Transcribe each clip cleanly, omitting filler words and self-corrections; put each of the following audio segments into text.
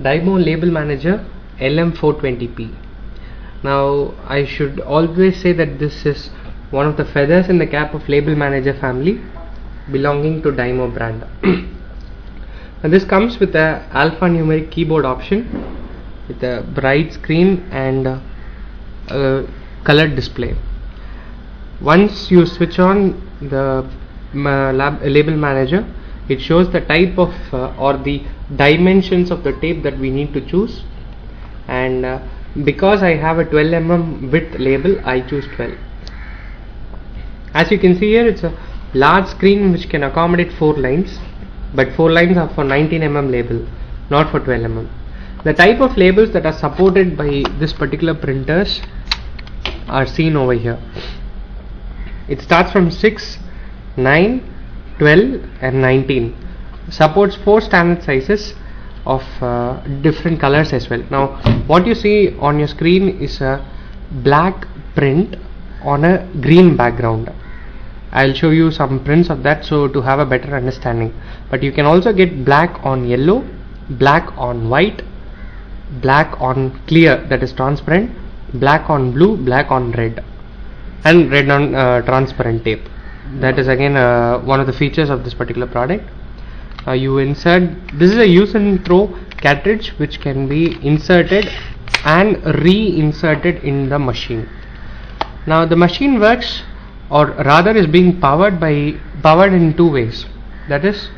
Dymo Label Manager LM420p. Now I should always say that this is one of the feathers in the cap of Label Manager family belonging to Dymo brand. Now this comes with a alphanumeric keyboard option with a bright screen and a colored display. Once you switch on the Label Manager, it shows the type of or the dimensions of the tape that we need to choose, and because I have a 12 mm width label, I choose 12. As you can see here, it's a large screen which can accommodate 4 lines, but 4 lines are for 19 mm label, not for 12 mm. The type of labels that are supported by this particular printers are seen over here. It starts from 6, 9, 12 and 19. Supports 4 standard sizes of different colors as well. Now what you see on your screen is a black print on a green background. I'll show you some prints of that so to have a better understanding. But you can also get black on yellow, black on white, black on clear, that is transparent, black on blue, black on red, and red on transparent tape. That is again one of the features of this particular product. You insert, this is a use and throw cartridge which can be inserted and reinserted in the machine. Now the machine works, or rather is being powered in 2 ways. That is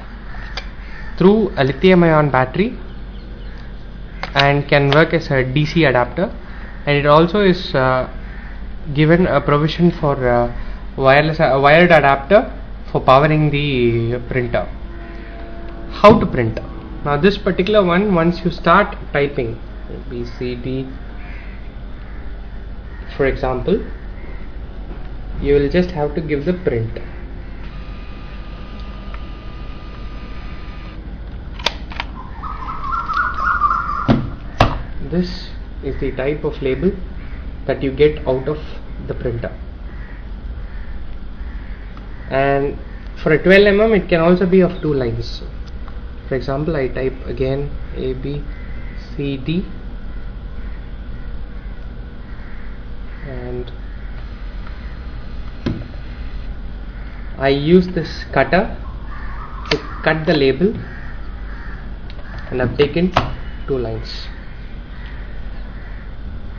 through a lithium ion battery and can work as a DC adapter, and it also is given a provision for wired adapter for powering the printer. How to print? Now this particular one, once you start typing B, C, D, for example, you will just have to give the print. This is the type of label that you get out of the printer, and for a 12 mm it can also be of 2 lines. For example, I type again A, B, C, D, and I use this cutter to cut the label, and I've taken 2 lines.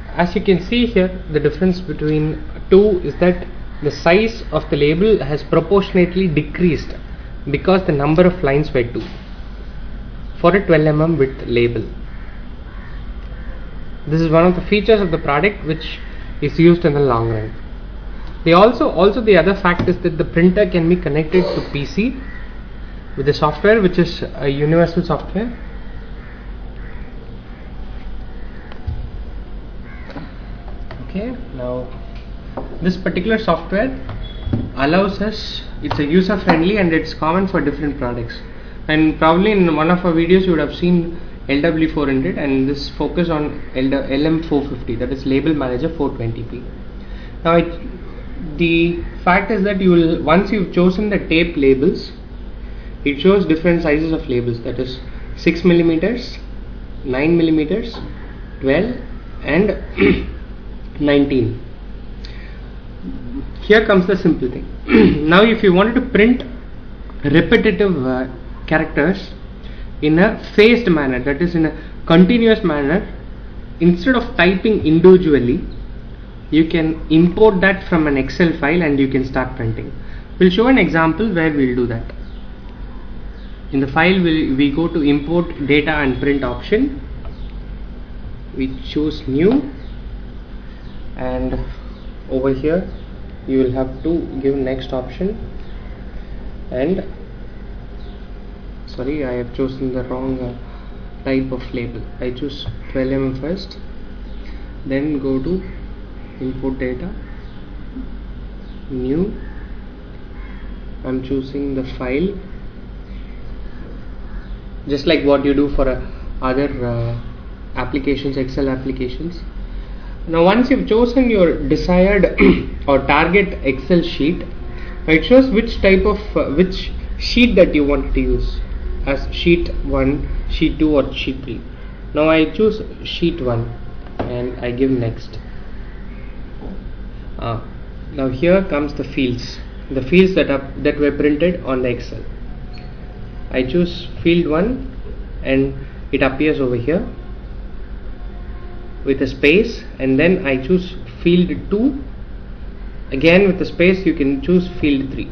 As you can see here, the difference between 2 is that the size of the label has proportionately decreased because the number of lines were 2 for a 12 mm width label. This is one of the features of the product which is used in the long run. The other fact is that the printer can be connected to PC with the software which is a universal software. Okay, now this particular software allows us, it's a user friendly and it's common for different products, and probably in one of our videos you would have seen LW400, and this focus on LM450, that is Label Manager 420p. Now the fact is that you will, once you've chosen the tape labels, it shows different sizes of labels, that is 6 mm, 9 mm, 12 and 19. Here comes the simple thing. Now if you wanted to print repetitive characters in a phased manner, that is in a continuous manner, instead of typing individually, you can import that from an Excel file and you can start printing. We'll show an example where we'll do that. In the file we go to import data and print option, we choose new, and over here you will have to give next option, and sorry, I have chosen the wrong type of label. I choose 12 mm first, then go to import data, new, I'm choosing the file, just like what you do for other applications, Excel applications. Now once you've chosen your desired or target Excel sheet, it shows which type of which sheet that you want to use as sheet 1, sheet 2 or sheet 3. Now I choose sheet 1 and I give next. Now here comes the fields that were printed on the Excel. I choose field 1 and it appears over here with a space, and then I choose field 2 again with a space. You can choose field 3.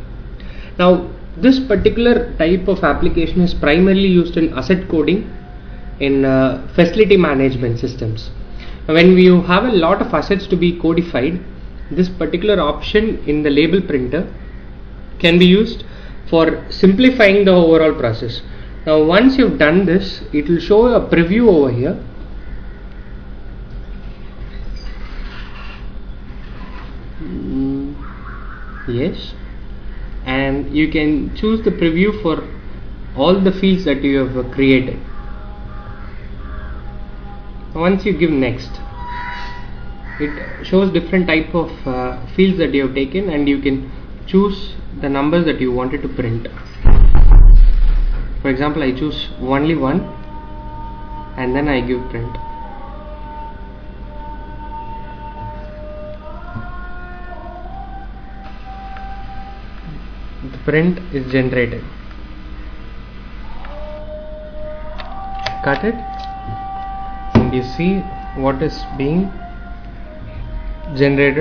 Now this particular type of application is primarily used in asset coding in facility management systems. When you have a lot of assets to be codified, this particular option in the label printer can be used for simplifying the overall process. Now once you've done this, it will show a preview over here. Yes, and you can choose the preview for all the fields that you have created. Once you give next, it shows different type of fields that you have taken, and you can choose the numbers that you wanted to print. For example, I choose only 1 and then I give print. The print is generated. Cut it and you see what is being generated